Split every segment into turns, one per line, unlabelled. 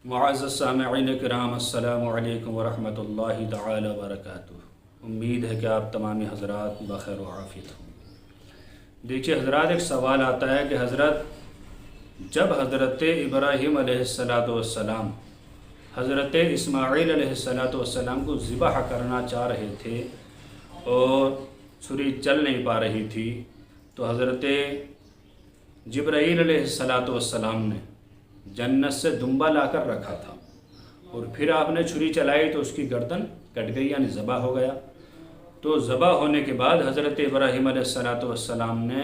معزز سامعین کرام، السلام علیکم ورحمۃ اللہ تعالی وبرکاتہ۔ امید ہے کہ آپ تمامی حضرات بخیر و عافیت ہوں۔ دیکھیے حضرات، ایک سوال آتا ہے کہ حضرت جب حضرت ابراہیم علیہ السلام حضرت اسماعیل علیہ السلام کو ذبح کرنا چاہ رہے تھے اور چھری چل نہیں پا رہی تھی، تو حضرت جبرائیل علیہ السلام نے جنت سے دمبا لا کر رکھا تھا، اور پھر آپ نے چھری چلائی تو اس کی گردن کٹ گئی، یعنی ذبح ہو گیا۔ تو ذبح ہونے کے بعد حضرت ابراہیم علیہ السلام نے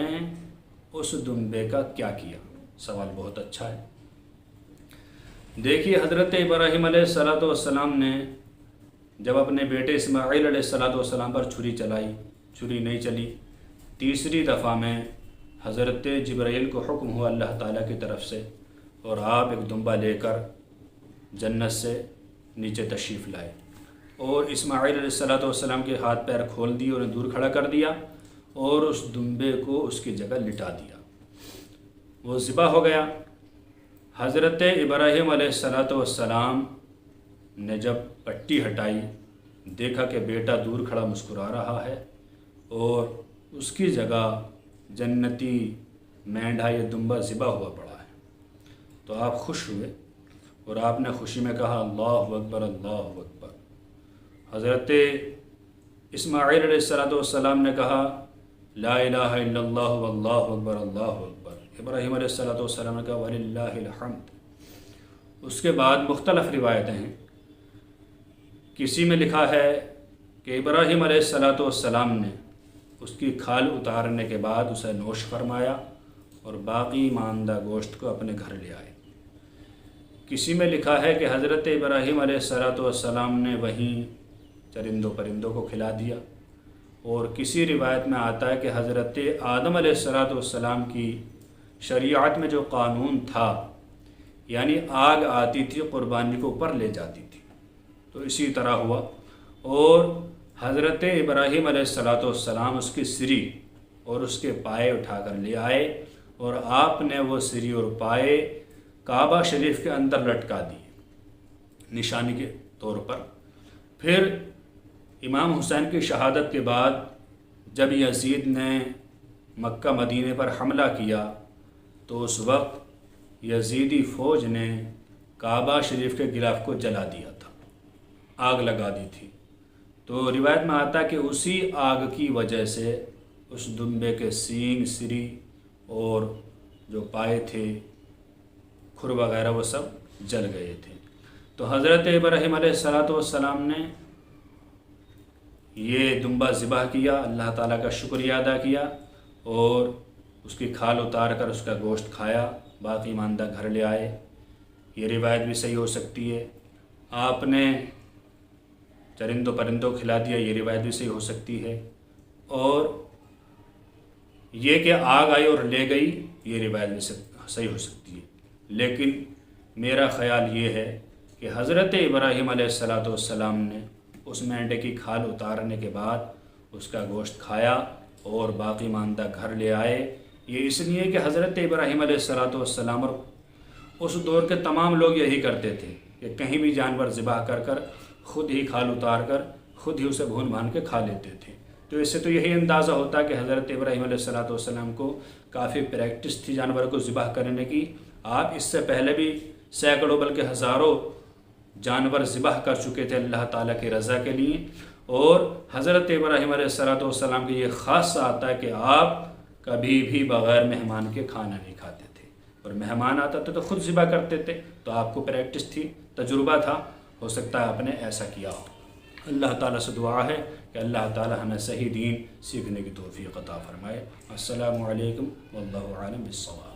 اس دمبے کا کیا کیا؟ سوال بہت اچھا ہے۔ دیکھیے حضرت ابراہیم علیہ السلام نے جب اپنے بیٹے اسماعیل علیہ السلام پر چھری چلائی، چھری نہیں چلی، تیسری دفعہ میں حضرت جبرائیل کو حکم ہوا اللہ تعالیٰ کی طرف سے، اور آپ ایک دمبا لے کر جنت سے نیچے تشریف لائے، اور اسماعیل علیہ السلام کے ہاتھ پیر کھول دیے، انہیں دور کھڑا کر دیا اور اس دمبے کو اس کی جگہ لٹا دیا۔ وہ ذبح ہو گیا۔ حضرت ابراہیم علیہ السلام نے جب پٹی ہٹائی، دیکھا کہ بیٹا دور کھڑا مسکرا رہا ہے اور اس کی جگہ جنتی مینڈھا یہ دمبا ذبح ہوا پڑا ہے، تو آپ خوش ہوئے اور آپ نے خوشی میں کہا اللہ اکبر اللہ اکبر۔ حضرت اسماعیل علیہ السلام نے کہا لا الہ الا اللہ واللہ اکبر اللہ اکبر۔ ابراہیم علیہ السلام نے کہا وللہ الحمد۔ اس کے بعد مختلف روایتیں ہیں، کسی میں لکھا ہے کہ ابراہیم علیہ السلام نے اس کی کھال اتارنے کے بعد اسے نوش فرمایا اور باقی ماندہ گوشت کو اپنے گھر لے آئے۔ کسی میں لکھا ہے کہ حضرت ابراہیم علیہ السلام نے وہیں چرندوں پرندوں کو کھلا دیا، اور کسی روایت میں آتا ہے کہ حضرت آدم علیہ السلام کی شریعت میں جو قانون تھا، یعنی آگ آتی تھی قربانی کو اوپر لے جاتی تھی، تو اسی طرح ہوا، اور حضرت ابراہیم علیہ السلام اس کی سری اور اس کے پائے اٹھا کر لے آئے، اور آپ نے وہ سری اور پائے کعبہ شریف کے اندر لٹکا دیے نشانی کے طور پر۔ پھر امام حسین کی شہادت کے بعد جب یزید نے مکہ مدینے پر حملہ کیا، تو اس وقت یزیدی فوج نے کعبہ شریف کے غلاف کو جلا دیا تھا، آگ لگا دی تھی۔ تو روایت میں آتا ہے کہ اسی آگ کی وجہ سے اس دمبے کے سینگ، سری اور جو پائے تھے، کھر وغیرہ، وہ سب جل گئے تھے۔ تو حضرت ابراہیم علیہ السلام نے یہ دمبا ذبح کیا، اللہ تعالیٰ کا شکریہ ادا کیا، اور اس کی کھال اتار کر اس کا گوشت کھایا، باقی ماندہ گھر لے آئے۔ یہ روایت بھی صحیح ہو سکتی ہے۔ آپ نے چرندوں پرندوں کھلا دیا، یہ روایت بھی صحیح ہو سکتی ہے۔ اور یہ کہ آگ آئی اور لے گئی، یہ روایت بھی صحیح ہو سکتی ہے۔ لیکن میرا خیال یہ ہے کہ حضرت ابراہیم علیہ السلام نے اس مینڈے کی کھال اتارنے کے بعد اس کا گوشت کھایا اور باقی ماندہ گھر لے آئے۔ یہ اس لیے کہ حضرت ابراہیم علیہ السلام اور اس دور کے تمام لوگ یہی کرتے تھے کہ کہیں بھی جانور ذبح کر کر خود ہی کھال اتار کر خود ہی اسے بھون بھان کے کھا لیتے تھے۔ تو اس سے تو یہی اندازہ ہوتا ہے کہ حضرت ابراہیم علیہ السلام کو کافی پریکٹس تھی جانور کو ذبح کرنے کی۔ آپ اس سے پہلے بھی سینکڑوں بلکہ ہزاروں جانور ذبح کر چکے تھے اللہ تعالیٰ کی رضا کے لیے، اور حضرت ابراہیم علیہ السلام کی یہ خاصہ آتا ہے کہ آپ کبھی بھی بغیر مہمان کے کھانا نہیں کھاتے تھے، اور مہمان آتا تھا تو خود ذبح کرتے تھے۔ تو آپ کو پریکٹس تھی، تجربہ تھا، ہو سکتا ہے آپ نے ایسا کیا ہو۔ اللہ تعالیٰ سے دعا ہے کہ اللہ تعالیٰ ہمیں صحیح دین سیکھنے کی توفیق عطا فرمائے۔ السلام علیکم واللہ عالم بالصواب۔